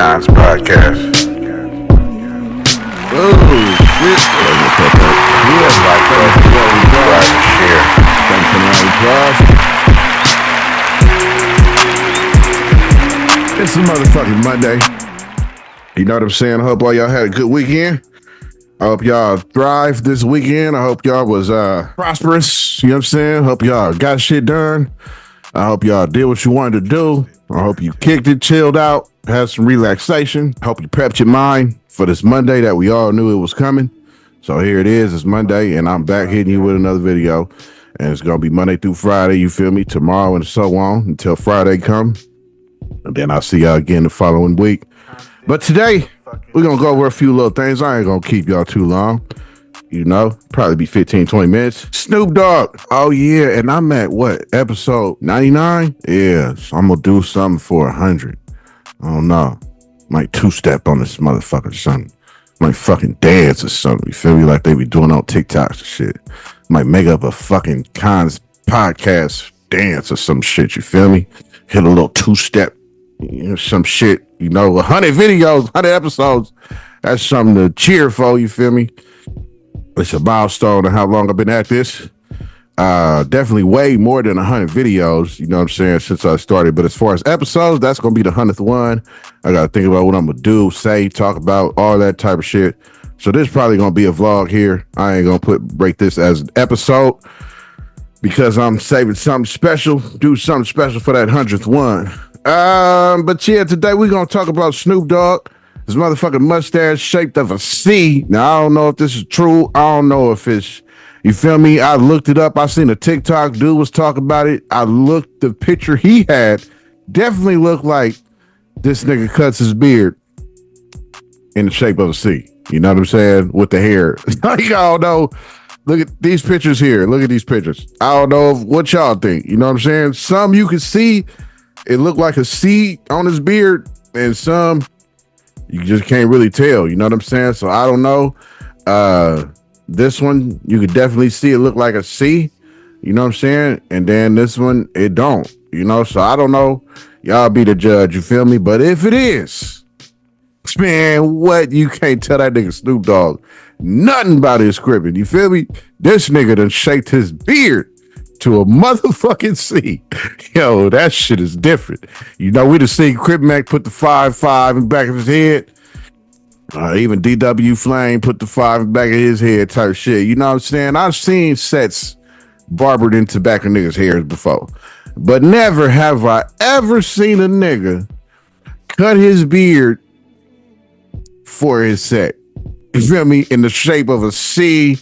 Kons podcast. Oh, shit. Yeah, like that. Share. It's a motherfucking Monday. You know what I'm saying? I hope all y'all had a good weekend. I hope y'all thrived this weekend. I hope y'all was prosperous. You know what I'm saying? Hope y'all got shit done. I hope y'all did what you wanted to do. I hope you kicked it, chilled out, had some relaxation. I hope you prepped your mind for this Monday that we all knew it was coming. So here it is. It's Monday, and I'm back hitting you with another video. And it's going to be Monday through Friday, you feel me? Tomorrow and so on until Friday come. And then I'll see y'all again the following week. But today, we're going to go over a few little things. I ain't going to keep y'all too long. You know, probably be 15, 20 minutes. Snoop Dogg. Oh, yeah. And I'm at what? Episode 99? Yeah. So I'm going to do something for 100. I don't know. Might two-step on this motherfucker or something. Might fucking dance or something. You feel me? Like they be doing on TikToks and shit. Might make up a fucking Kons podcast dance or some shit. You feel me? Hit a little two-step. You know, some shit. You know, 100 videos, 100 episodes. That's something to cheer for. You feel me? It's a milestone of how long I've been at this. Definitely way more than 100 videos, you know what I'm saying, since I started. But as far as episodes, that's going to be the 100th one. I got to think about what I'm going to do, say, talk about, all that type of shit. So this is probably going to be a vlog here. I ain't going to break this as an episode because I'm saving something special, do something special for that 100th one. But yeah, today we're going to talk about Snoop Dogg. His motherfucking mustache shaped of a C. Now, I don't know if this is true. I don't know if it's, you feel me? I looked it up. I seen a TikTok. Dude was talking about it. I looked, the picture he had definitely looked like this nigga cuts his beard in the shape of a C. You know what I'm saying? With the hair. Like, I don't know. Look at these pictures here. Look at these pictures. I don't know what y'all think. You know what I'm saying? Some you can see, it looked like a C on his beard, and some you just can't really tell, you know what I'm saying? So I don't know. This one, you could definitely see it look like a C, you know what I'm saying? And then this one, it don't, you know? So I don't know. Y'all be the judge, you feel me? But if it is, man, what? You can't tell that nigga Snoop Dogg nothing about his scripting, you feel me? This nigga done shaped his beard to a motherfucking C. Yo, that shit is different. You know, we done seen Crip Mac put the 5-5 in the back of his head. Even DW Flame put the 5 in the back of his head type shit. You know what I'm saying? I've seen sets barbered into back of niggas' hairs before. But never have I ever seen a nigga cut his beard for his set. You feel me? In the shape of a C,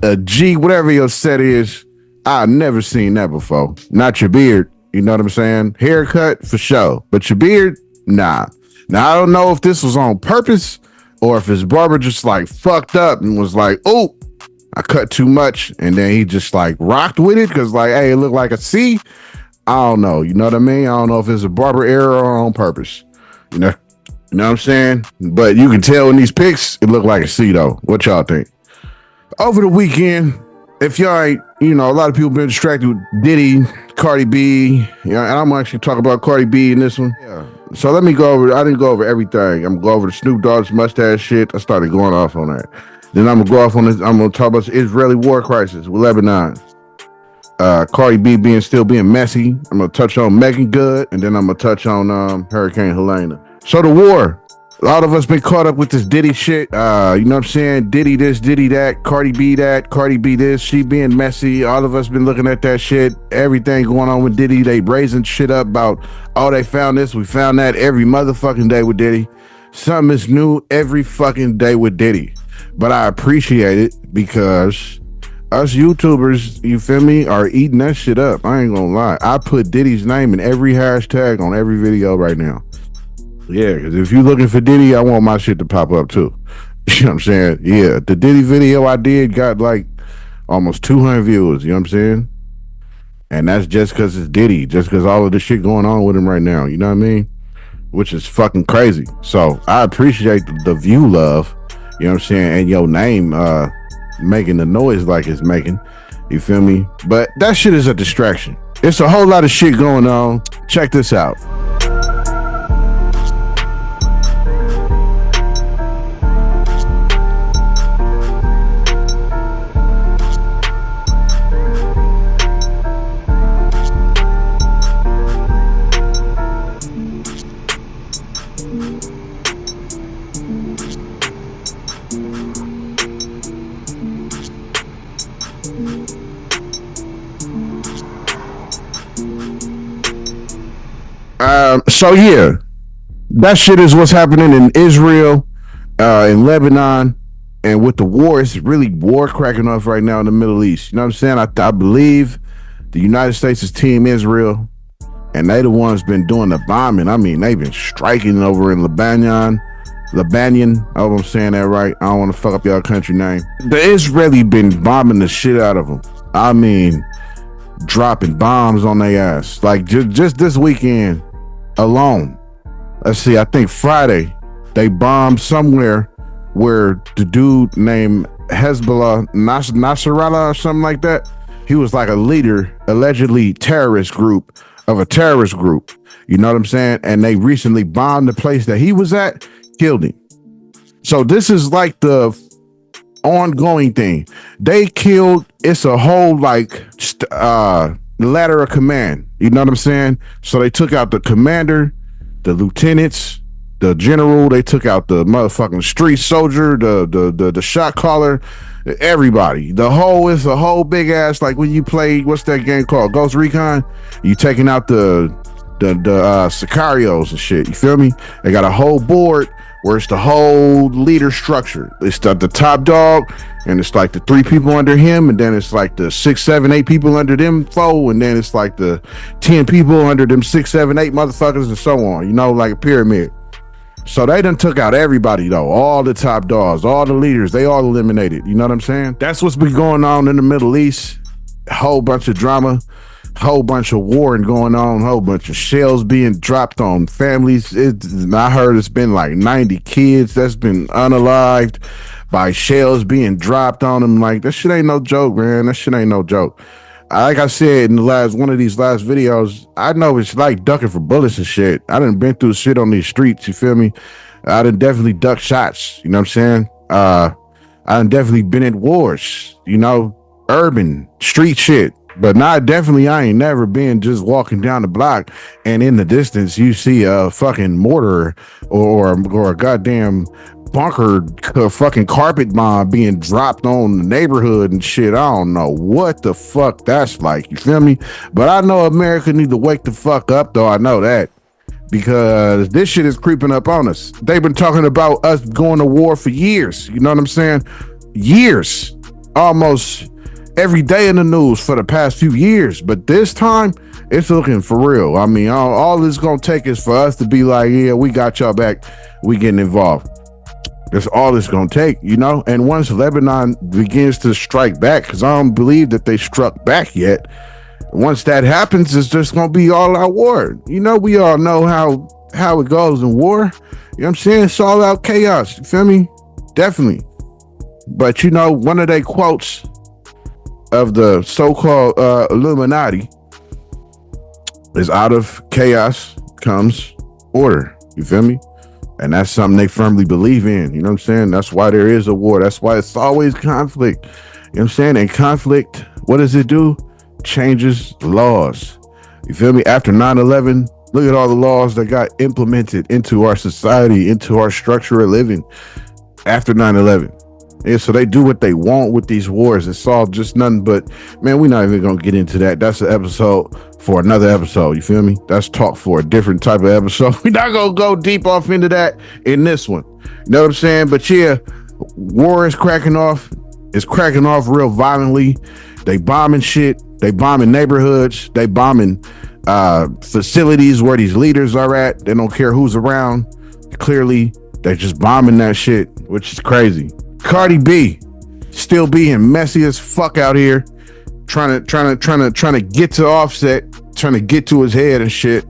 a G, whatever your set is. I've never seen that before. Not your beard, you know what I'm saying? Haircut for sure, but your beard, nah. Now I don't know if this was on purpose or if his barber just like fucked up and was like, oh, I cut too much, and then he just like rocked with it because like, hey, it looked like a C. I don't know, you know what I mean? I don't know if it's a barber error or on purpose. You know what I'm saying? But you can tell in these pics, it looked like a C though. What y'all think? Over the weekend, if y'all ain't, you know, a lot of people been distracted with Diddy, Cardi B, you know, and I'm actually talking about Cardi B in this one. Yeah. So let me go over, I didn't go over everything. I'm gonna go over the Snoop Dogg's mustache shit. I started going off on that. Then I'm gonna go off on this, I'm gonna talk about the Israeli war crisis with Lebanon. Cardi B still being messy. I'm gonna touch on Megan Good, and then I'm gonna touch on Hurricane Helena. So the war. A lot of us been caught up with this Diddy shit. You know what I'm saying? Diddy this, Diddy that, Cardi B that, Cardi B this, she being messy. All of us been looking at that shit. Everything going on with Diddy. They raising shit up about, oh, they found this, we found that every motherfucking day with Diddy. Something is new every fucking day with Diddy. But I appreciate it because us YouTubers, you feel me, are eating that shit up. I ain't gonna lie. I put Diddy's name in every hashtag on every video right now. Yeah, because if you're looking for Diddy, I want my shit to pop up too. You know what I'm saying? Yeah, the Diddy video I did got like almost 200 viewers, you know what I'm saying? And that's just because it's Diddy, just because all of the shit going on with him right now, you know what I mean? Which is fucking crazy. So I appreciate the view love, you know what I'm saying? And your name making the noise like it's making, you feel me? But that shit is a distraction. It's a whole lot of shit going on. Check this out. So yeah, that shit is what's happening in Israel, in Lebanon, and with the war. It's really war cracking off right now in the Middle East. You know what I'm saying? I believe the United States is Team Israel, and they the ones been doing the bombing. I mean, they've been striking over in Lebanon. I hope I'm saying that right. I don't want to fuck up y'all country name. The Israeli been bombing the shit out of them. I mean, dropping bombs on their ass. Like just this weekend alone. Let's see, I think Friday they bombed somewhere where the dude named Hezbollah Nasrallah or something like that. He was like a leader, allegedly terrorist group of a terrorist group. You know what I'm saying? And they recently bombed the place that he was at, killed him. So this is like the ongoing thing. They killed, it's a whole like ladder of command. You know what I'm saying? So they took out the commander, the lieutenants, the general. They took out the motherfucking street soldier, the shot caller, everybody. It's a whole big ass, like when you play, what's that game called? Ghost Recon? You taking out the sicarios and shit. You feel me? They got a whole board where it's the whole leader structure. It's the top dog, and it's like the 3 people under him, and then it's like the 6, 7, 8 people under them foe, and then it's like the 10 people under them 6, 7, 8 motherfuckers, and so on. You know, like a pyramid. So they done took out everybody though, all the top dogs, all the leaders, they all eliminated. You know what I'm saying? That's what's been going on in the Middle East. A whole bunch of drama, whole bunch of warring going on, whole bunch of shells being dropped on families. I heard it's been like 90 kids that's been unalived by shells being dropped on them. Like, that shit ain't no joke, man. That shit ain't no joke. Like I said in the one of these last videos, I know it's like ducking for bullets and shit. I done been through shit on these streets, you feel me? I done definitely ducked shots, you know what I'm saying? I done definitely been at wars, you know, urban, street shit. But I ain't never been just walking down the block and in the distance you see a fucking mortar or a goddamn bunker fucking carpet bomb being dropped on the neighborhood and shit. I don't know what the fuck that's like, you feel me? But I know America need to wake the fuck up, though. I know that, because this shit is creeping up on us. They've been talking about us going to war for years, you know what I'm saying? Years. Almost every day in the news for the past few years, but this time it's looking for real. I mean, all it's gonna take is for us to be like, yeah, we got y'all back, we getting involved. That's all it's gonna take, you know? And once Lebanon begins to strike back, because I don't believe that they struck back yet, once that happens, it's just gonna be all out war. You know, we all know how it goes in war. You know what I'm saying? It's all out chaos, you feel me? Definitely. But you know, one of their quotes of the so-called Illuminati is, out of chaos comes order. You feel me? And that's something they firmly believe in. You know what I'm saying? That's why there is a war. That's why it's always conflict. You know what I'm saying? And conflict, what does it do? Changes laws. You feel me? After 9/11, look at all the laws that got implemented into our society, into our structure of living after 9/11. Yeah, so they do what they want with these wars. It's all just nothing but, man, we're not even going to get into that. That's an episode for another episode. You feel me? That's talk for a different type of episode. We're not going to go deep off into that in this one. You know what I'm saying? But yeah, war is cracking off. It's cracking off real violently. They bombing shit. They bombing neighborhoods. They bombing facilities where these leaders are at. They don't care who's around. Clearly, they're just bombing that shit, which is crazy. Cardi B still being messy as fuck out here, trying to get to Offset, trying to get to his head and shit.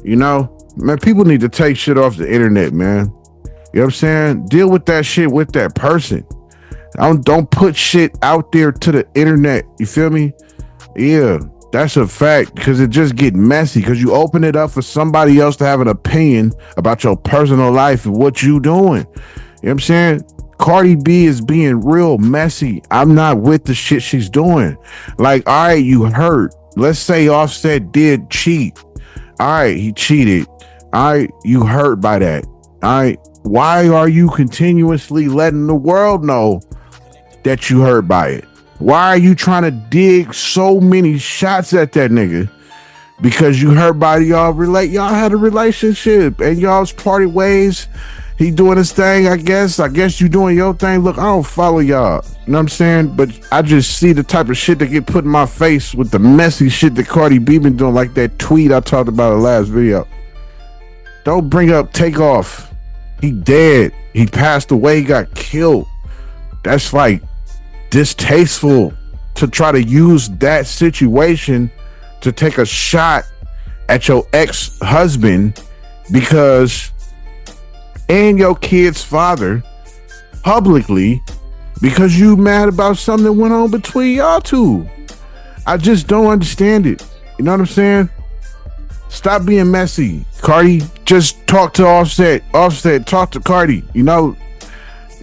You know, man, people need to take shit off the internet, man. You know what I'm saying? Deal with that shit with that person. Don't put shit out there to the internet. You feel me? Yeah, that's a fact, because it just get messy, because you open it up for somebody else to have an opinion about your personal life and what you doing. You know what I'm saying? Cardi B is being real messy. I'm not with the shit she's doing. Like, all right, you hurt. Let's say Offset did cheat. All right, he cheated. All right, you hurt by that. All right, why are you continuously letting the world know that you hurt by it? Why are you trying to dig so many shots at that nigga because you heard body y'all relate. Y'all had a relationship and y'all's parted ways. He doing his thing, I guess. I guess you doing your thing. Look, I don't follow y'all. You know what I'm saying? But I just see the type of shit that get put in my face with the messy shit that Cardi B been doing, like that tweet I talked about in the last video. Don't bring up Takeoff. He dead. He passed away, got killed. That's like distasteful to try to use that situation to take a shot at your ex-husband because and your kid's father publicly because you mad about something that went on between y'all two. I just don't understand it. You know what I'm saying? Stop being messy. Cardi, just talk to Offset. Offset, talk to Cardi. You know,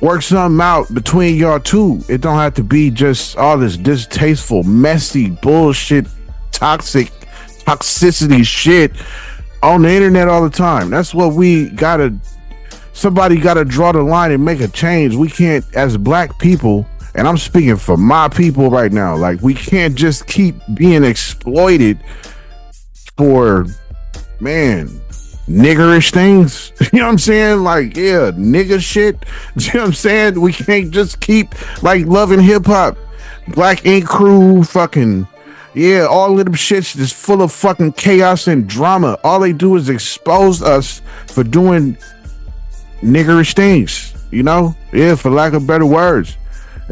work something out between y'all two. It don't have to be just all this distasteful, messy, bullshit, toxicity shit on the internet all the time. That's what we gotta. Somebody gotta draw the line and make a change. We can't, as black people, and I'm speaking for my people right now, like we can't just keep being exploited for, man, niggerish things. You know what I'm saying? Like, yeah, nigga shit. You know what I'm saying? We can't just keep like loving hip hop. Black Ink Crew, fucking, yeah, all of them shits is full of fucking chaos and drama. All they do is expose us for doing niggerish things, you know? Yeah, for lack of better words.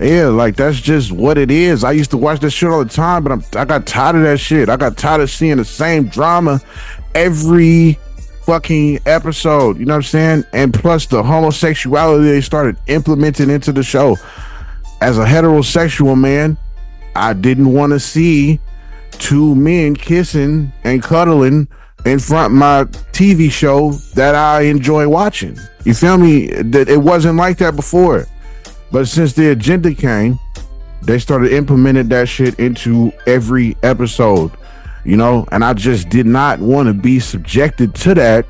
Yeah, like that's just what it is. I used to watch that shit all the time, but I got tired of that shit. I got tired of seeing the same drama every fucking episode, you know what I'm saying? And plus the homosexuality they started implementing into the show. As a heterosexual man, I didn't want to see two men kissing and cuddling in front of my TV show that I enjoy watching. You feel me? That it wasn't like that before. But since the agenda came, they started implementing that shit into every episode, you know? And I just did not want to be subjected to that,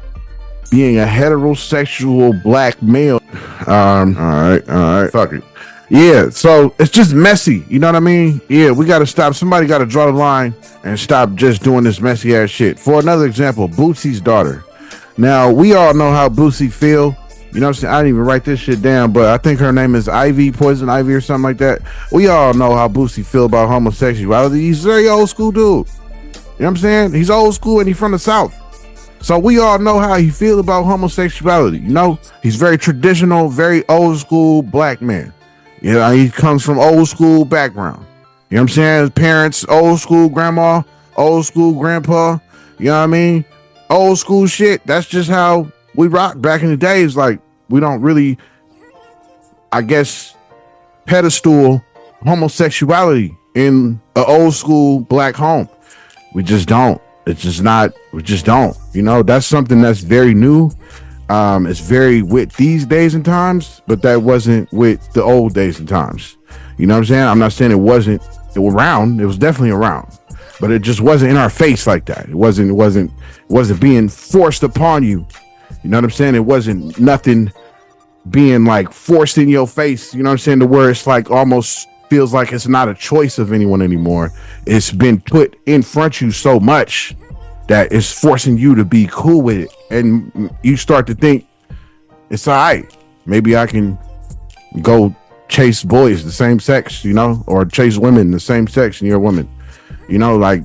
being a heterosexual black male. All right, fuck it. Yeah, so it's just messy, you know what I mean? Yeah, we got to stop. Somebody got to draw the line and stop just doing this messy ass shit. For another example, Boosie's daughter. Now, we all know how Boosie feel. You know what I'm saying? I didn't even write this shit down, but I think her name is Ivy, Poison Ivy or something like that. We all know how Boosie feel about homosexuality. He's a very old school dude. You know what I'm saying? He's old school and he's from the South. So we all know how he feel about homosexuality. You know, he's very traditional, very old school black man. You know, he comes from old school background. You know what I'm saying? His parents, old school grandma, old school grandpa. You know what I mean? Old school shit. That's just how we rock back in the days. Like, we don't really, I guess, pedestal homosexuality in an old school black home. We just don't. It's just not, we just don't. You know, that's something that's very new. It's very with these days and times, but that wasn't with the old days and times. You know what I'm saying? I'm not saying it wasn't around. It was definitely around, but it just wasn't in our face like that. It wasn't being forced upon you. You know what I'm saying? It wasn't nothing being like forced in your face. You know what I'm saying? To where it's like almost feels like it's not a choice of anyone anymore. It's been put in front of you so much that it's forcing you to be cool with it. And you start to think, it's all right. Maybe I can go chase boys the same sex, you know, or chase women the same sex and you're a woman. You know, like,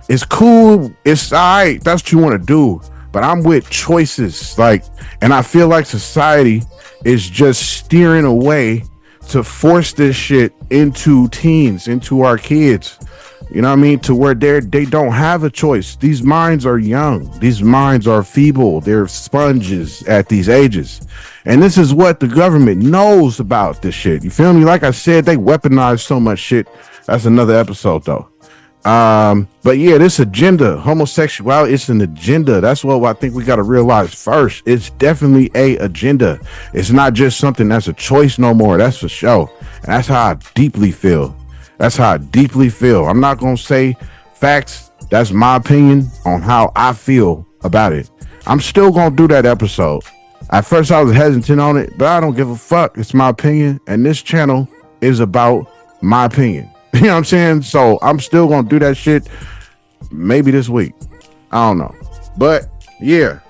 it's cool. It's all right. That's what you want to do. But I'm with choices. Like, and I feel like society is just steering away to force this shit into teens, into our kids. You know what I mean? To where they don't have a choice. These minds are young. These minds are feeble. They're sponges at these ages. And this is what the government knows about this shit. You feel me? Like I said, they weaponize so much shit. That's another episode though. But yeah, this agenda, homosexuality, it's an agenda. That's what I think we got to realize first. It's definitely a agenda. It's not just something that's a choice no more. That's for sure. And that's how I deeply feel. That's how I deeply feel. I'm not going to say facts. That's my opinion on how I feel about it. I'm still going to do that episode. At first I was hesitant on it, but I don't give a fuck. It's my opinion. And this channel is about my opinion. You know what I'm saying? So I'm still going to do that shit. maybe this week. I don't know. But yeah.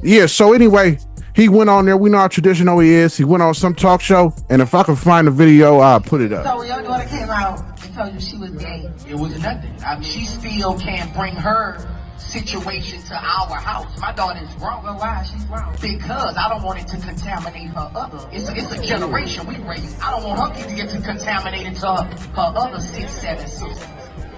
Yeah, so anyway, he went on there. We know how traditional he is. He went on some talk show, and if I can find the video, I'll put it up. So your daughter came out and told you she was gay. It was nothing. I mean, she still can't bring her situation to our house. My daughter's grown. Well, why she's grown? Because I don't want it to contaminate her other. It's a generation we raised. I don't want her kid to get to contaminate into her other 6, 7 sisters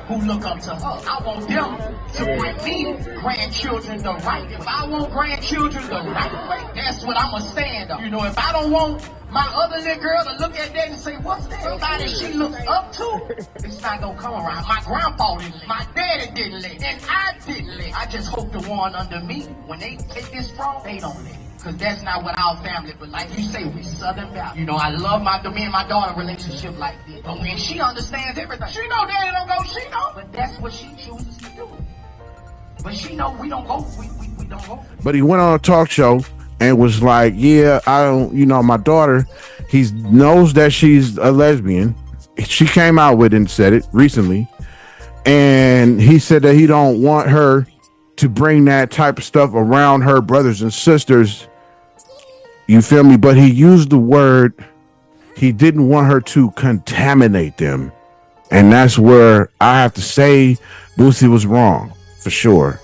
who look up to her. I want them to bring me grandchildren the right way. If I want grandchildren the right way, that's what I'ma stand up. You know, if I don't want my other little girl to look at that and say, what's that? Somebody she looks up to, it's not gonna come around. My grandpa didn't let, my daddy didn't let, and I didn't let. I just hope the one under me, when they take this from, they don't let it. Cause that's not what our family, but like you say, we Southern Baptist. You know, I love me and my daughter relationship like this. But when she understands everything, she know daddy don't go, she know. But that's what she chooses to do. But she know we don't go, we don't go. But he went on a talk show and was like, yeah, I don't, my daughter, he knows that she's a lesbian. She came out with it and said it recently. And he said that he don't want her to bring that type of stuff around her brothers and sisters. You feel me? But he used the word, he didn't want her to contaminate them. And that's where I have to say Boosie was wrong, for sure.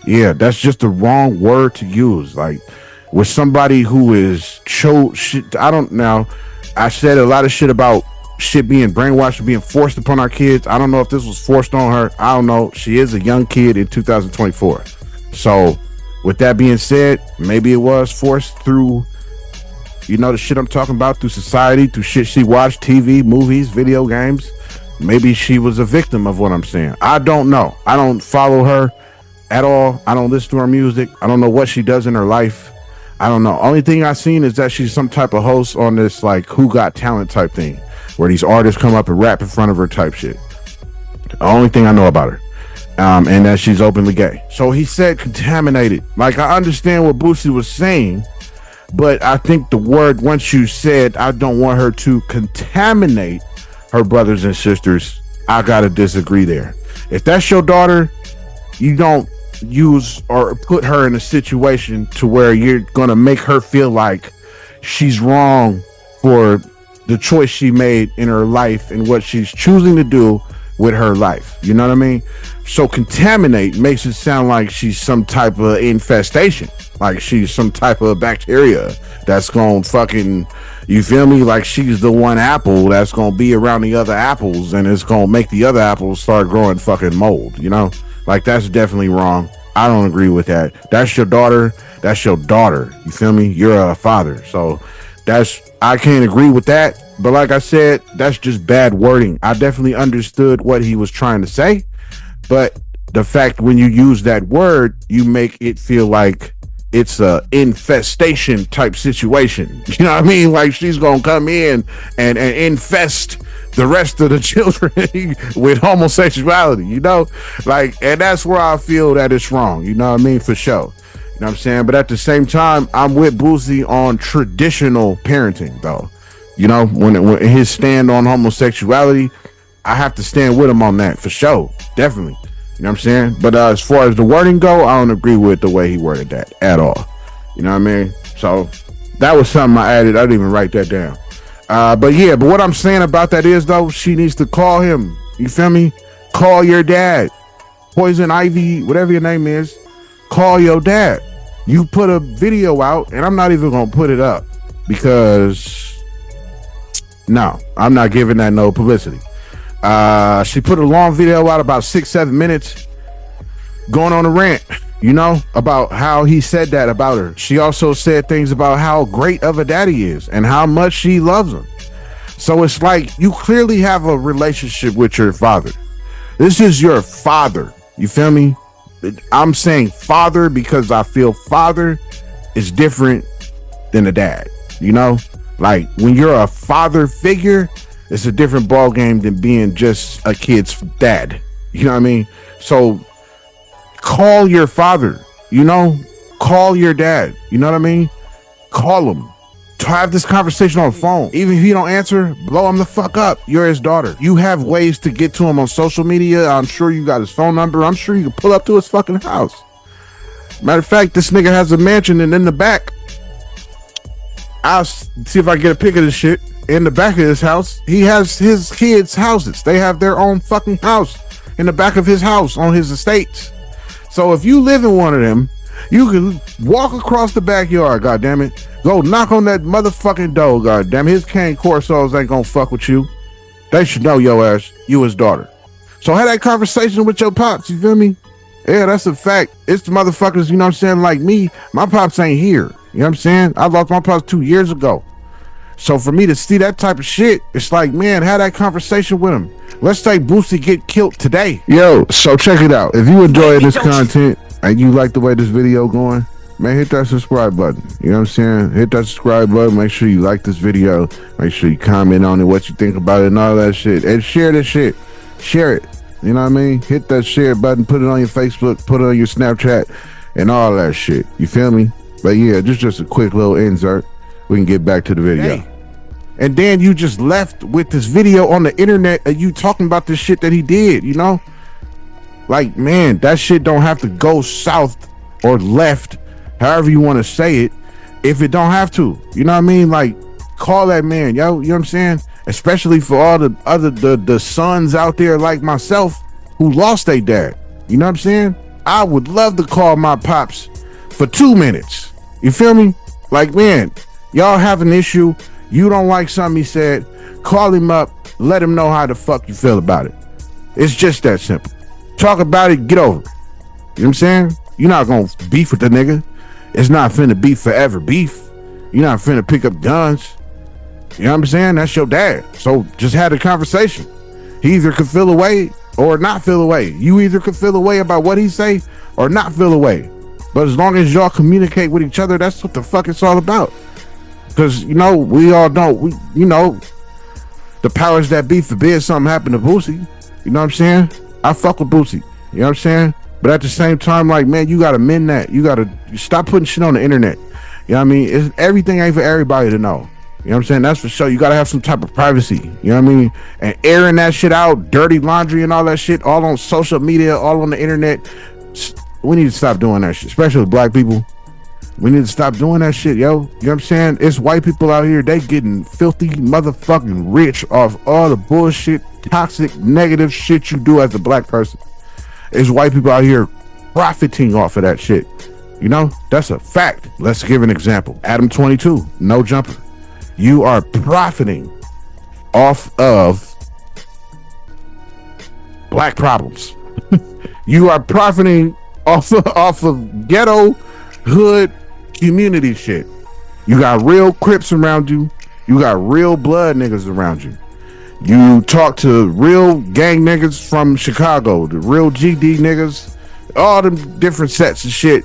Yeah, that's just the wrong word to use. Like, with somebody who is I said a lot of shit about shit being brainwashed and being forced upon our kids. I don't know if this was forced on her. I don't know. She is a young kid in 2024. So with that being said, maybe it was forced through, the shit I'm talking about, through society, through shit she watched, TV, movies, video games. Maybe she was a victim of what I'm saying. I don't know. I don't follow her at all. I don't listen to her music. I don't know what she does in her life. I don't know. Only thing I've seen is that she's some type of host on this, like, Who Got Talent type thing, where these artists come up and rap in front of her type shit. The only thing I know about her. And that she's openly gay. So he said contaminated. Like, I understand what Boosie was saying, but I think the word, once you said, I don't want her to contaminate her brothers and sisters, I gotta disagree there. If that's your daughter, you don't use or put her in a situation to where you're gonna make her feel like she's wrong for the choice she made in her life and what she's choosing to do with her life. You know what I mean? So contaminate makes it sound like she's some type of infestation, like she's some type of bacteria that's gonna fucking, you feel me? Like she's the one apple that's gonna be around the other apples and it's gonna make the other apples start growing fucking mold, Like, that's definitely wrong. I don't agree with that. That's your daughter. That's your daughter. You feel me? You're a father. So I can't agree with that. But like I said, that's just bad wording. I definitely understood what he was trying to say. But the fact when you use that word, you make it feel like it's a infestation type situation. You know what I mean? Like she's going to come in and infest the rest of the children with homosexuality, like, and that's where I feel that it's wrong. You know what I mean? For sure. You know what I'm saying? But at the same time, I'm with Boosie on traditional parenting though. When his stand on homosexuality, I have to stand with him on that for sure. Definitely. You know what I'm saying? But as far as the wording go, I don't agree with the way he worded that at all. You know what I mean? So that was something I added. I didn't even write that down. But what I'm saying about that is, though, she needs to call him. You feel me? Call your dad. Poison Ivy, whatever your name is. Call your dad. You put a video out, and I'm not even going to put it up because, no, I'm not giving that no publicity. She put a long video out, about 6-7 minutes, going on a rant, about how he said that about her. She also said things about how great of a daddy he is and how much she loves him. So it's like, you clearly have a relationship with your father. This is your father. You feel me? I'm saying father because I feel father is different than a dad. Like when you're a father figure, it's a different ball game than being just a kid's dad. You know what I mean? So call your father, call your dad. You know what I mean? Call him. have this conversation on the phone. Even if he don't answer, blow him the fuck up. You're his daughter. You have ways to get to him on social media. I'm sure you got his phone number. I'm sure you can pull up to his fucking house. Matter of fact, this nigga has a mansion, and in the back, I'll see if I can get a pic of this shit. In the back of his house, he has his kids' houses. They have their own fucking house in the back of his house on his estates. So if you live in one of them, you can walk across the backyard, goddammit. Go knock on that motherfucking door, goddamn. His cane corsos ain't gonna fuck with you. They should know your ass, you his daughter. So have that conversation with your pops, you feel me? Yeah, that's a fact. It's the motherfuckers, you know what I'm saying, like me. My pops ain't here. You know what I'm saying? I lost my pops 2 years ago. So for me to see that type of shit, it's like, man, have that conversation with him. Let's say Boosie get killed today. Yo, so check it out. If you enjoy this content and you like the way this video going, man, hit that subscribe button. You know what I'm saying? Hit that subscribe button. Make sure you like this video. Make sure you comment on it, what you think about it and all that shit. And share this shit. Share it. You know what I mean? Hit that share button. Put it on your Facebook. Put it on your Snapchat and all that shit. You feel me? But yeah, just a quick little insert. We can get back to the video. Hey. And then you just left with this video on the internet and you talking about this shit that he did, you know? Like, man, that shit don't have to go south or left, however you want to say it, if it don't have to. You know what I mean? Like, call that man, yo, you know what I'm saying? Especially for all the other the sons out there like myself who lost their dad. You know what I'm saying? I would love to call my pops for 2 minutes. You feel me? Like, man, y'all have an issue. You don't like something he said, call him up, let him know how the fuck you feel about it. It's just that simple. Talk about it, get over it. You know what I'm saying? You're not gonna beef with the nigga. It's not finna be forever beef. You're not finna pick up guns. You know what I'm saying? That's your dad. So just have a conversation. He either could feel away or not feel away. You either could feel away about what he say or not feel away. But as long as y'all communicate with each other, that's what the fuck it's all about. Because, you know, we all know, you know, the powers that be forbid something happen to Boosie. You know what I'm saying? I fuck with Boosie. You know what I'm saying? But at the same time, like, man, you got to mend that. You got to stop putting shit on the internet. You know what I mean? Everything ain't for everybody to know. You know what I'm saying? That's for sure. You got to have some type of privacy. You know what I mean? And airing that shit out, dirty laundry and all that shit, all on social media, all on the internet. We need to stop doing that shit, especially with black people. We need to stop doing that shit, yo. You know what I'm saying? It's white people out here, they getting filthy motherfucking rich off all the bullshit, toxic, negative shit you do as a black person. It's white people out here profiting off of that shit. You know, that's a fact. Let's give an example. Adam 22, no jumper. You are profiting off of black problems. You are profiting off of ghetto hood community shit. You got real Crips around you. You got real blood niggas around you. You talk to real gang niggas from Chicago, the real GD niggas, all them different sets of shit.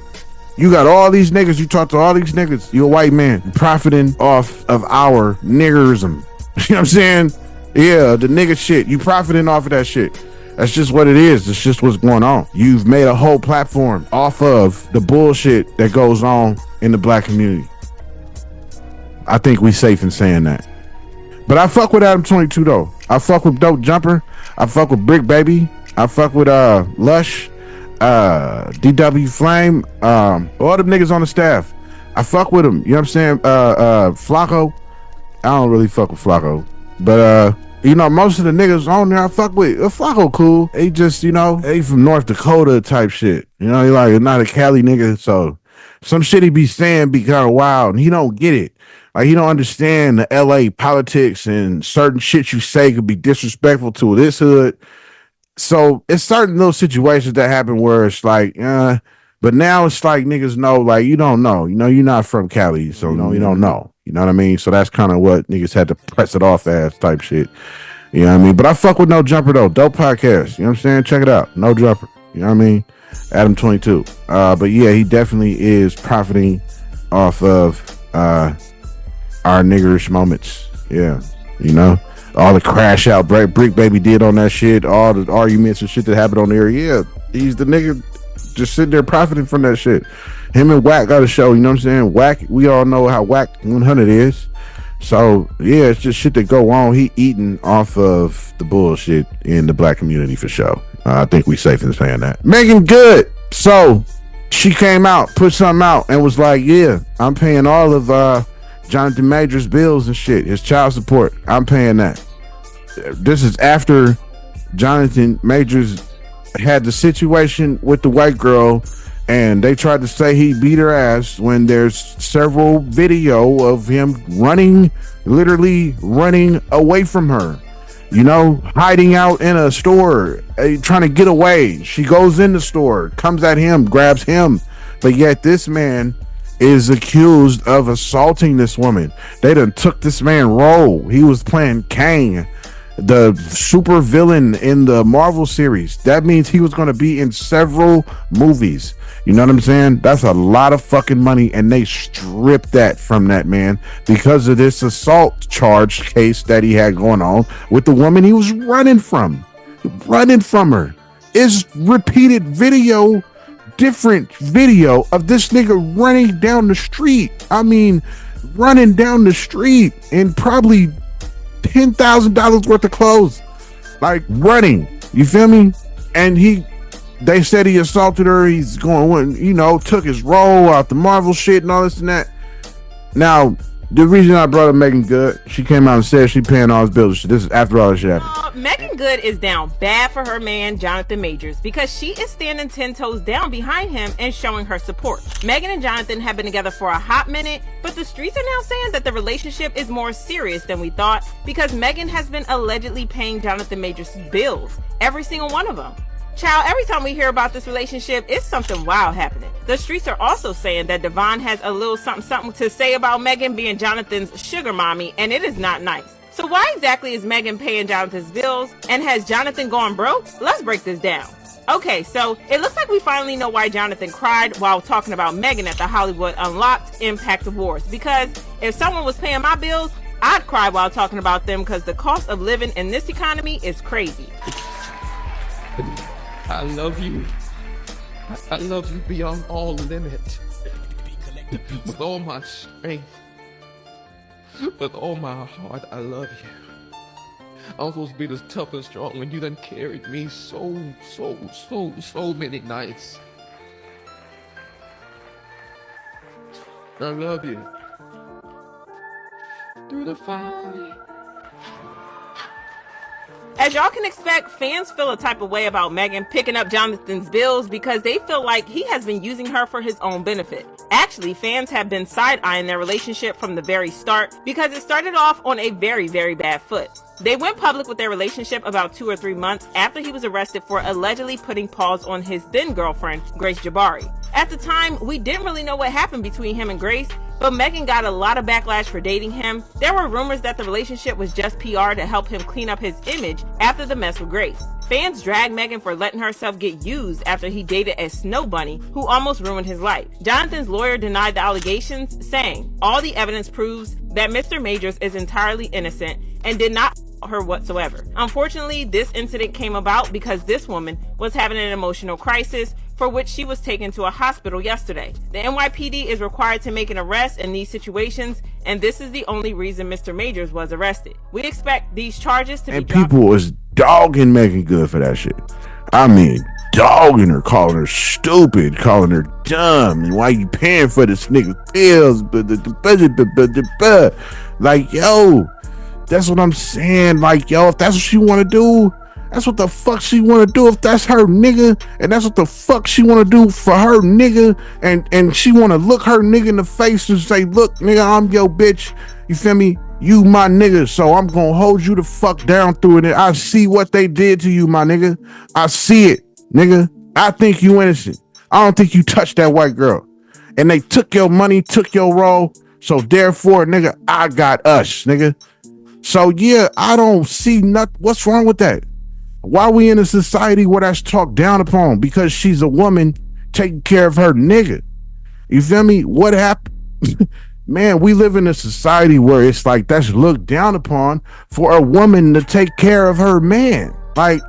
You got all these niggas. You talk to all these niggas. You a white man profiting off of our niggerism. You know what I'm saying? Yeah, the nigga shit. You profiting off of that shit. That's just what it is. It's just what's going on. You've made a whole platform off of the bullshit that goes on in the black community. I think we safe in saying that. But I fuck with Adam 22 though. I fuck with Dope Jumper. I fuck with Brick Baby. I fuck with Lush, DW Flame, all them niggas on the staff. I fuck with them. You know what I'm saying? Flacco. I don't really fuck with Flacco. But you know, most of the niggas on there I fuck with. Flacco cool. He just, you know, he from North Dakota type shit. You know, he like not a Cali nigga, so some shit he be saying be kind of wild, and he don't get it. Like, he don't understand the LA politics, and certain shit you say could be disrespectful to this hood. So it's certain little situations that happen where it's like, but now it's like niggas know, like, you don't know. You know, you're not from Cali, so you know, you don't know. You know what I mean? So that's kind of what niggas had to press it off as type shit. You know what I mean? But I fuck with No Jumper though. Dope podcast. You know what I'm saying? Check it out. No Jumper. You know what I mean? Adam 22. But yeah, he definitely is profiting off of our niggerish moments. Yeah. You know? All the crash out Brick Baby did on that shit, all the arguments and shit that happened on there. Yeah, he's the nigga just sitting there profiting from that shit. Him and Wack got a show, you know what I'm saying? Wack, we all know how Wack 100 is. So yeah, it's just shit that go on. He eating off of the bullshit in the black community for sure. I think we safe in saying that. Megan Good. So she came out, put something out, and was like, yeah, I'm paying all of Jonathan Majors' bills and shit, his child support. I'm paying that. This is after Jonathan Majors had the situation with the white girl, and they tried to say he beat her ass when there's several video of him literally running away from her, hiding out in a store, trying to get away. She goes in the store, comes at him, grabs him, but yet this man is accused of assaulting this woman. They done took this man role. He was playing Kang, the super villain in the Marvel series. That means he was going to be in several movies. You know what I'm saying? That's a lot of fucking money, and they stripped that from that man because of this assault charge case that he had going on with the woman he was running from her. Is repeated video, different video of this nigga running down the street. I mean, running down the street in probably $10,000 worth of clothes, like running. You feel me? And they said he assaulted her. He's going, took his role out the Marvel shit and all this and that. Now, the reason I brought up Megan Good, she came out and said she paying all his bills. This is after all this shit happened. Megan Good is down bad for her man, Jonathan Majors, because she is standing 10 toes down behind him and showing her support. Megan and Jonathan have been together for a hot minute, but the streets are now saying that the relationship is more serious than we thought because Megan has been allegedly paying Jonathan Majors' bills, every single one of them. Child, every time we hear about this relationship, it's something wild happening. The streets are also saying that Devon has a little something to say about Megan being Jonathan's sugar mommy, and it is not nice. So why exactly is Megan paying Jonathan's bills, and has Jonathan gone broke? Let's break this down. Okay, so it looks like we finally know why Jonathan cried while talking about Megan at the Hollywood Unlocked Impact Awards, because if someone was paying my bills, I'd cry while talking about them because the cost of living in this economy is crazy. I love you. I love you beyond all limit. With all my strength. With all my heart, I love you. I'm supposed to be this tough and strong when you done carried me so many nights. I love you. Through the fire. As y'all can expect, fans feel a type of way about Megan picking up Jonathan's bills because they feel like he has been using her for his own benefit. Actually, fans have been side-eyeing their relationship from the very start because it started off on a very, very bad foot. They went public with their relationship about 2 or 3 months after he was arrested for allegedly putting paws on his then-girlfriend, Grace Jabari. At the time, we didn't really know what happened between him and Grace, but Megan got a lot of backlash for dating him. There were rumors that the relationship was just PR to help him clean up his image after the mess with Grace. Fans dragged Megan for letting herself get used after he dated a snow bunny who almost ruined his life. Jonathan's lawyer denied the allegations, saying, "All the evidence proves that Mr. Majors is entirely innocent and did not her whatsoever." Unfortunately, this incident came about because this woman was having an emotional crisis for which she was taken to a hospital yesterday. The NYPD is required to make an arrest in these situations, and this is the only reason Mr. Majors was arrested. We expect these charges to be dropped. And people was dogging Megan Good for that shit. I mean, dogging her, calling her stupid, calling her dumb, and why you paying for this nigga pills? Like, yo, that's what I'm saying. Like, yo, if that's what she want to do, that's what the fuck she want to do. If that's her nigga, and that's what the fuck she want to do for her nigga, and she want to look her nigga in the face and say, look, nigga, I'm your bitch. You feel me? You my nigga, so I'm gonna hold you the fuck down through it. I see what they did to you, my nigga. I see it, nigga. I think you innocent. I don't think you touched that white girl. And they took your money, took your role. So therefore, nigga, I got us, nigga. So yeah, I don't see nothing. What's wrong with that? Why are we in a society where that's talked down upon? Because she's a woman taking care of her nigga. You feel me? What happened? Man, we live in a society where it's like that's looked down upon for a woman to take care of her man. Like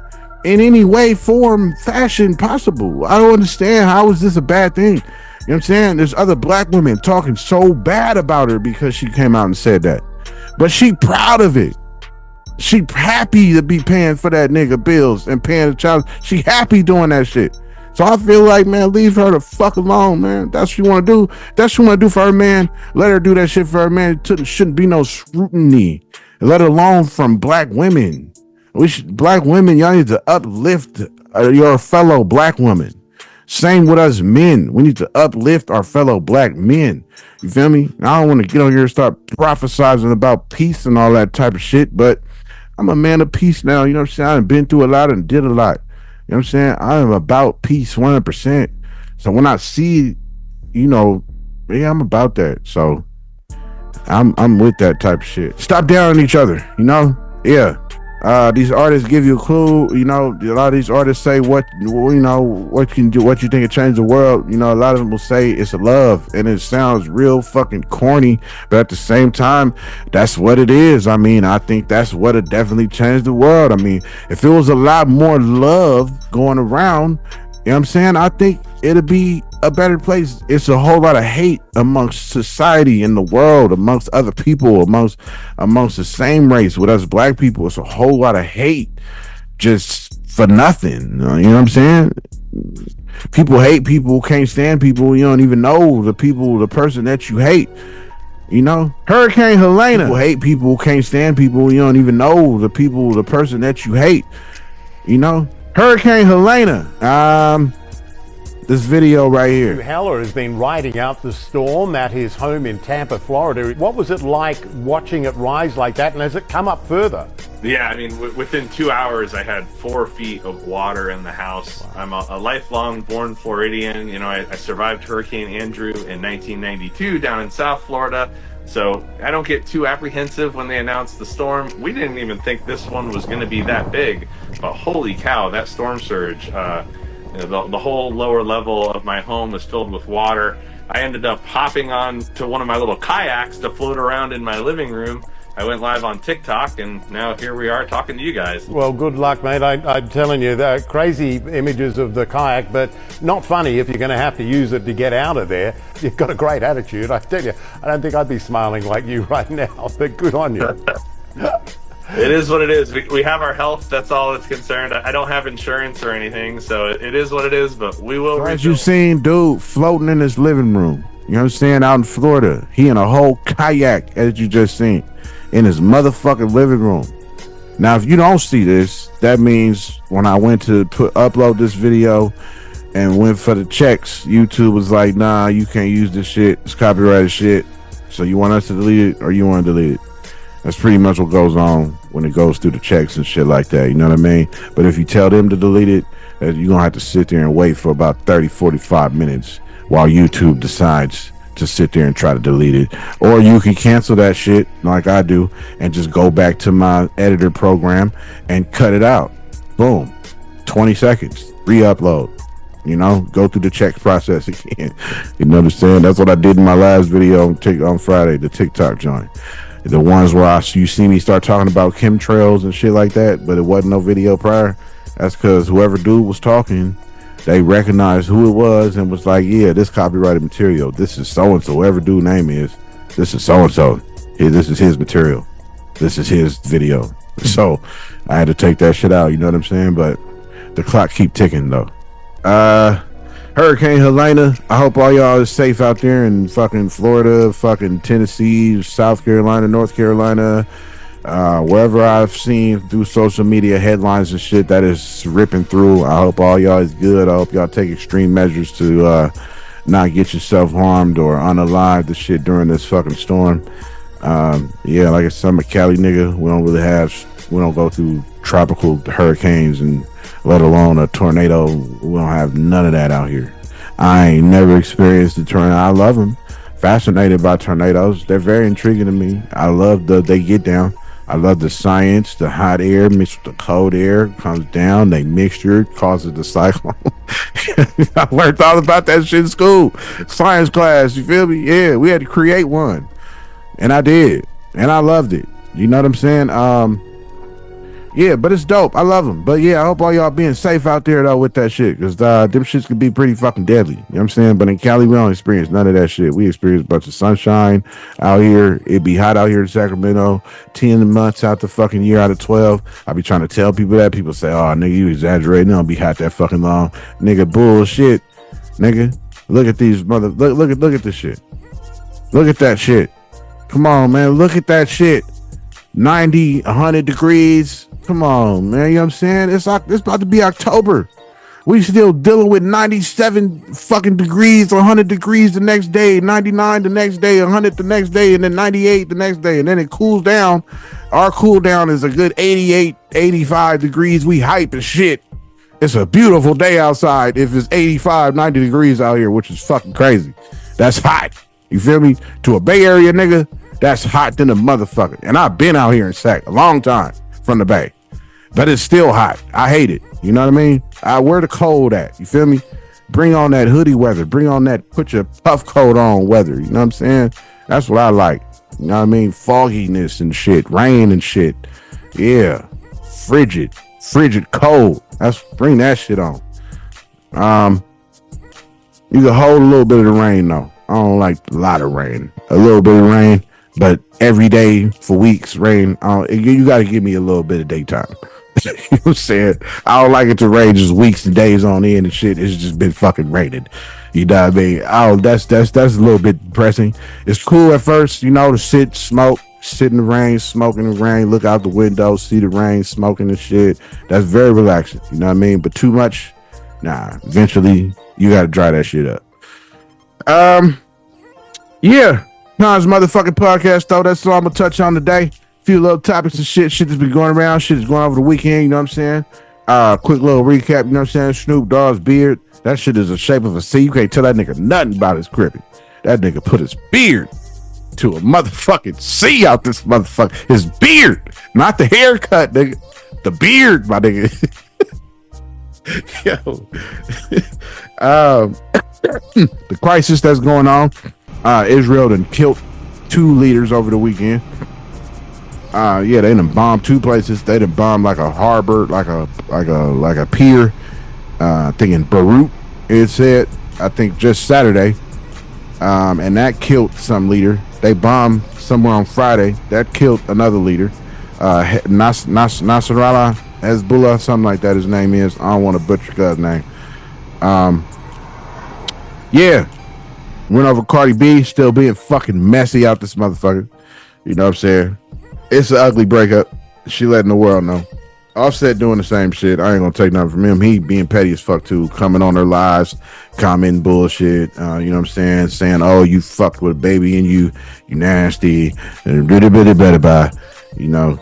in any way, form, fashion possible. I don't understand. How is this a bad thing? You know what I'm saying? There's other black women talking so bad about her because she came out and said that. But she proud of it. She happy to be paying for that nigga bills and paying the child. She happy doing that shit. So I feel like, man, leave her the fuck alone, man. That's what you want to do. That's what you want to do for her, man. Let her do that shit for her, man. It shouldn't be no scrutiny. Let alone from black women. Black women, y'all need to uplift your fellow black woman. Same with us men. We need to uplift our fellow black men. You feel me? I don't want to get on here and start prophesizing about peace and all that type of shit, but I'm a man of peace now. You know what I'm saying? I've been through a lot and did a lot. You know what I'm saying? I am about peace 100%. So when I see, you know, yeah, I'm about that. So I'm with that type of shit. Stop down on each other, you know? Yeah. These artists give you a clue, you know. A lot of these artists say what you know, what you can do, what you think it changed the world. You know, a lot of them will say it's love, and it sounds real fucking corny, but at the same time, that's what it is. I mean, I think that's what it definitely changed the world. I mean, if it was a lot more love going around, you know what I'm saying, I think it'd be a better place. It's a whole lot of hate amongst society in the world, amongst other people, amongst the same race with us black people. It's a whole lot of hate just for nothing. You know what I'm saying? People hate people, can't stand people. You don't even know the person that you hate. You know, Hurricane Helena. People hate people, can't stand people. You don't even know the person that you hate. You know, Hurricane Helena. This video right here. Heller has been riding out the storm at his home in Tampa, Florida. What was it like watching it rise like that, and has it come up further? Yeah, I mean, within 2 hours, I had 4 feet of water in the house. Wow. I'm a lifelong born Floridian. You know, I survived Hurricane Andrew in 1992 down in South Florida. So I don't get too apprehensive when they announce the storm. We didn't even think this one was going to be that big, but holy cow, that storm surge. The whole lower level of my home was filled with water. I ended up hopping on to one of my little kayaks to float around in my living room. I went live on TikTok, and now here we are talking to you guys. Well, good luck, mate. I'm telling you, they're crazy images of the kayak, but not funny if you're going to have to use it to get out of there. You've got a great attitude. I tell you, I don't think I'd be smiling like you right now, but good on you. It is what it is. We have our health. That's all that's concerned. I don't have insurance or anything, so it is what it is, but we will. As you seen, dude floating in his living room. You know what I'm saying? Out in Florida. He in a whole kayak, as you just seen, in his motherfucking living room. Now, if you don't see this, that means when I went to upload this video and went for the checks, YouTube was like, nah, you can't use this shit. It's copyrighted shit. So you want us to delete it, or you want to delete it? That's pretty much what goes on when it goes through the checks and shit like that. You know what I mean? But if you tell them to delete it, you're going to have to sit there and wait for about 30, 45 minutes while YouTube decides to sit there and try to delete it. Or you can cancel that shit like I do and just go back to my editor program and cut it out. Boom. 20 seconds. Re-upload. You know, go through the checks process again. You know what I'm saying? That's what I did in my last video on Friday, the TikTok joint. The ones where you see me start talking about chemtrails and shit like that, but it wasn't no video prior. That's because whoever dude was talking, they recognized who it was and was like, yeah, this copyrighted material. This is so-and-so, whoever dude name is. This is so-and-so. This is his material. This is his video. So I had to take that shit out, you know what I'm saying? But the clock keep ticking though. Hurricane Helena, I hope all y'all is safe out there in fucking Florida, fucking Tennessee, South Carolina, North Carolina, wherever I've seen through social media headlines and shit that is ripping through. I hope all y'all is good. I hope y'all take extreme measures to not get yourself harmed or unalive the shit during this fucking storm. Yeah, like I said, I'm a Cali nigga. We don't go through tropical hurricanes and let alone a tornado. We don't have none of that out here. I ain't never experienced a tornado. I love them. Fascinated by tornadoes. They're very intriguing to me. I love they get down. I love the science. The hot air mixed with the cold air comes down. They mixture causes the cyclone. I learned all about that shit in school. Science class, you feel me? Yeah, we had to create one. And I did. And I loved it. You know what I'm saying? Yeah, but it's dope. I love them. But yeah, I hope all y'all being safe out there though with that shit, because them shits could be pretty fucking deadly. You know what I'm saying? But in Cali, we don't experience none of that shit. We experience a bunch of sunshine out here. It'd be hot out here in Sacramento. 10 months out the fucking year out of 12. I be trying to tell people that. People say, "Oh, nigga, you exaggerating. It don't be hot that fucking long." Nigga, bullshit. Nigga, look at these look at this shit. Look at that shit. Come on, man. Look at that shit. 90, 100 degrees. Come on, man. You know what I'm saying? It's about to be October. We still dealing with 97 fucking degrees, 100 degrees the next day, 99 the next day, 100 the next day, and then 98 the next day. And then it cools down. Our cool down is a good 88, 85 degrees. We hype as shit. It's a beautiful day outside if it's 85, 90 degrees out here, which is fucking crazy. That's hot. You feel me? To a Bay Area nigga, that's hot than a motherfucker. And I've been out here in Sac a long time from the Bay. But it's still hot. I hate it. You know what I mean? Where the cold at? You feel me? Bring on that hoodie weather. Bring on that put your puff coat on weather. You know what I'm saying? That's what I like. You know what I mean? Fogginess and shit. Rain and shit. Yeah. Frigid cold. Bring that shit on. You can hold a little bit of the rain though. I don't like a lot of rain. A little bit of rain, but every day for weeks, rain. You got to give me a little bit of daytime. You know what I'm saying? I don't like it to rain just weeks and days on end and shit. It's just been fucking raining. You know what I mean? That's a little bit depressing. It's cool at first, you know, to sit in the rain, smoke in the rain, look out the window, see the rain, smoking and shit. That's very relaxing. You know what I mean? But too much, nah. Eventually, you got to dry that shit up. Yeah. Kons motherfucking podcast, though. That's all I'm gonna touch on today. Few little topics of shit that's been going around. Shit is going over the weekend, you know what I'm saying? Quick little recap, you know what I'm saying? Snoop Dogg's beard, that shit is the shape of a C. You can't tell that nigga nothing about his crippin'. That nigga put his beard to a motherfucking C out this motherfucker. His beard, not the haircut, nigga. The beard, my nigga. Yo. The crisis that's going on. Israel done killed 2 leaders over the weekend. Yeah, they done bombed 2 places. They done bombed like a harbor, like a pier. I think in Beirut, it said. I think just Saturday, and that killed some leader. They bombed somewhere on Friday. That killed another leader. Nasrallah Hezbollah, something like that. His name is. I don't want to butcher God's name. Yeah. Went over Cardi B, still being fucking messy out this motherfucker. You know what I'm saying? It's an ugly breakup. She letting the world know. Offset doing the same shit. I ain't gonna take nothing from him. He being petty as fuck too, coming on her lives, commenting bullshit. You know what I'm saying? Saying, "Oh, you fucked with a baby and you nasty." And better by. You know,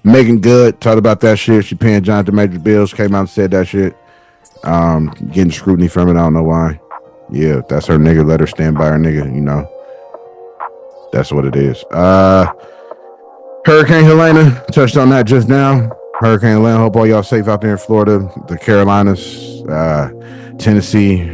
Megan Good talked about that shit. She paying Jonathan Major bills. Came out and said that shit. Getting scrutiny from it. I don't know why. Yeah, that's her nigga. Let her stand by her nigga. You know, that's what it is. Hurricane Helena, touched on that just now. Hurricane Helena, hope all y'all safe out there in Florida, the Carolinas, Tennessee,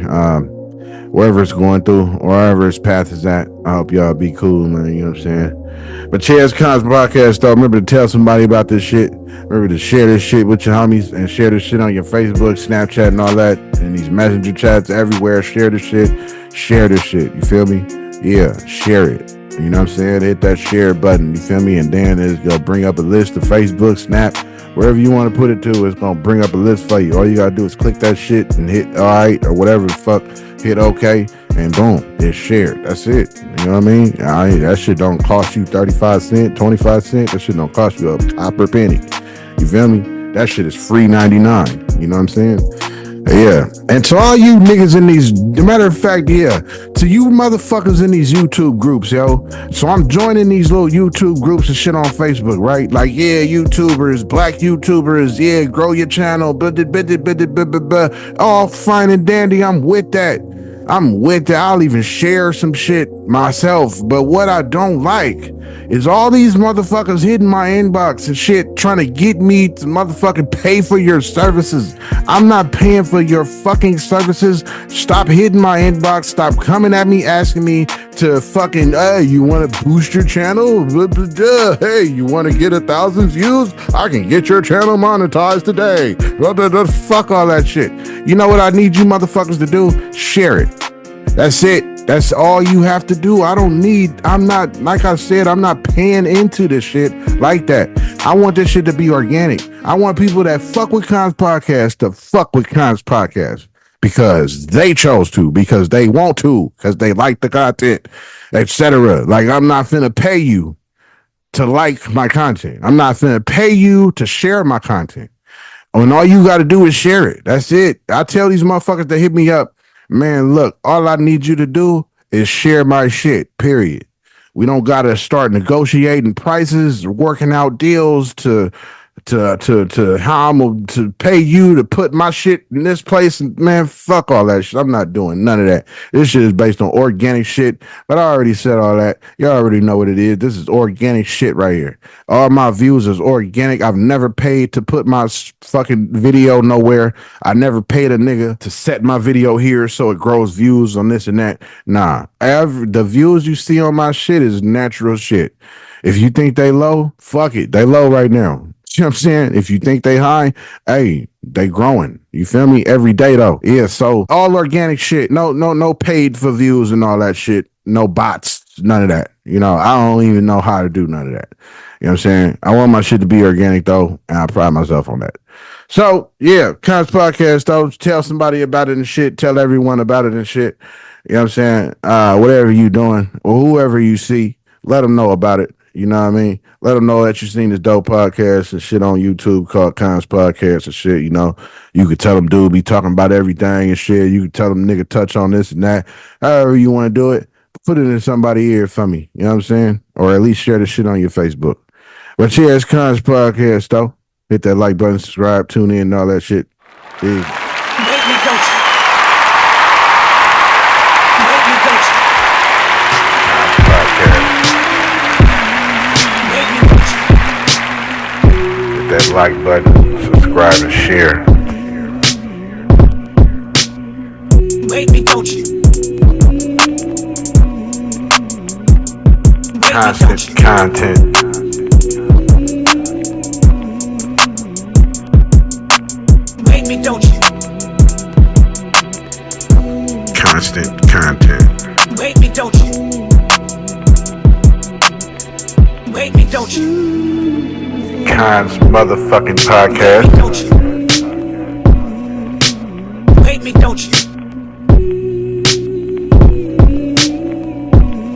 wherever it's going through, wherever its path is at. I hope y'all be cool, man. You know what I'm saying? But Chaz Kons podcast, though, remember to tell somebody about this shit. Remember to share this shit with your homies and share this shit on your Facebook, Snapchat, and all that, and these messenger chats everywhere. Share this shit. Share this shit. You feel me? Yeah, share it. You know what I'm saying? Hit that share button, you feel me? And then it's gonna bring up a list of Facebook, Snap, wherever you want to put it to, it's gonna bring up a list for you. All you gotta do is click that shit and hit alright or whatever the fuck, hit okay, and boom, it's shared. That's it. You know what I mean? That shit don't cost you 35 cents, 25 cents. That shit don't cost you a copper penny. You feel me? That shit is free 99. You know what I'm saying? Yeah, and to all you niggas in these, matter of fact, yeah, to you motherfuckers in these YouTube groups, yo. So I'm joining these little YouTube groups and shit on Facebook, right? Like, yeah, YouTubers, black YouTubers, yeah, grow your channel, all fine and dandy. I'm with that. I'm with it. I'll even share some shit myself. But what I don't like is all these motherfuckers hitting my inbox and shit trying to get me to motherfucking pay for your services. I'm not paying for your fucking services. Stop hitting my inbox. Stop coming at me asking me to fucking, hey, you want to boost your channel? Hey, you want to get 1,000 views? I can get your channel monetized today. Fuck all that shit. You know what I need you motherfuckers to do? Share it. That's it. That's all you have to do. I'm not, like I said, I'm not paying into this shit like that. I want this shit to be organic. I want people that fuck with Kons Podcast to fuck with Kons Podcast because they chose to, because they want to, because they like the content, etc. Like, I'm not finna pay you to like my content. I'm not finna pay you to share my content. And all you got to do is share it. That's it. I tell these motherfuckers that hit me up, man, look, all I need you to do is share my shit, period. We don't got to start negotiating prices, working out deals to how I'm going to pay you to put my shit in this place. Man, fuck all that shit. I'm not doing none of that. This shit is based on organic shit, but I already said all that. You already know what it is. This is organic shit right here. All my views is organic. I've never paid to put my fucking video nowhere. I never paid a nigga to set my video here so it grows views on this and that. Nah, the views you see on my shit is natural shit. If you think they low, fuck it. They low right now. You know what I'm saying? If you think they high, hey, they growing. You feel me? Every day though. Yeah, so all organic shit. No paid for views and all that shit. No bots, none of that. You know, I don't even know how to do none of that. You know what I'm saying? I want my shit to be organic though, and I pride myself on that. So yeah, Kons Podcast though. Tell somebody about it and shit. Tell everyone about it and shit. You know what I'm saying? Whatever you doing or whoever you see, let them know about it. You know what I mean? Let them know that you seen this dope podcast and shit on YouTube called Kons Podcast and shit. You know, you could tell them, dude, be talking about everything and shit. You could tell them, nigga, touch on this and that. However you want to do it, put it in somebody's ear for me. You know what I'm saying? Or at least share the shit on your Facebook. But yeah, it's Kons Podcast, though. Hit that like button, subscribe, tune in, and all that shit. Peace. That like button, subscribe and share. Make me, don't you? Constant content. Make me, don't you? Constant content. Make me, don't you? Make me, don't you? Kons motherfucking podcast. Make me, don't you?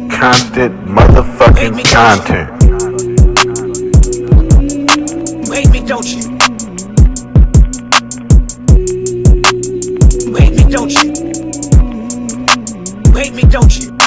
Constant motherfucking content. Make me, don't you? Make me, don't you? Make me, don't you?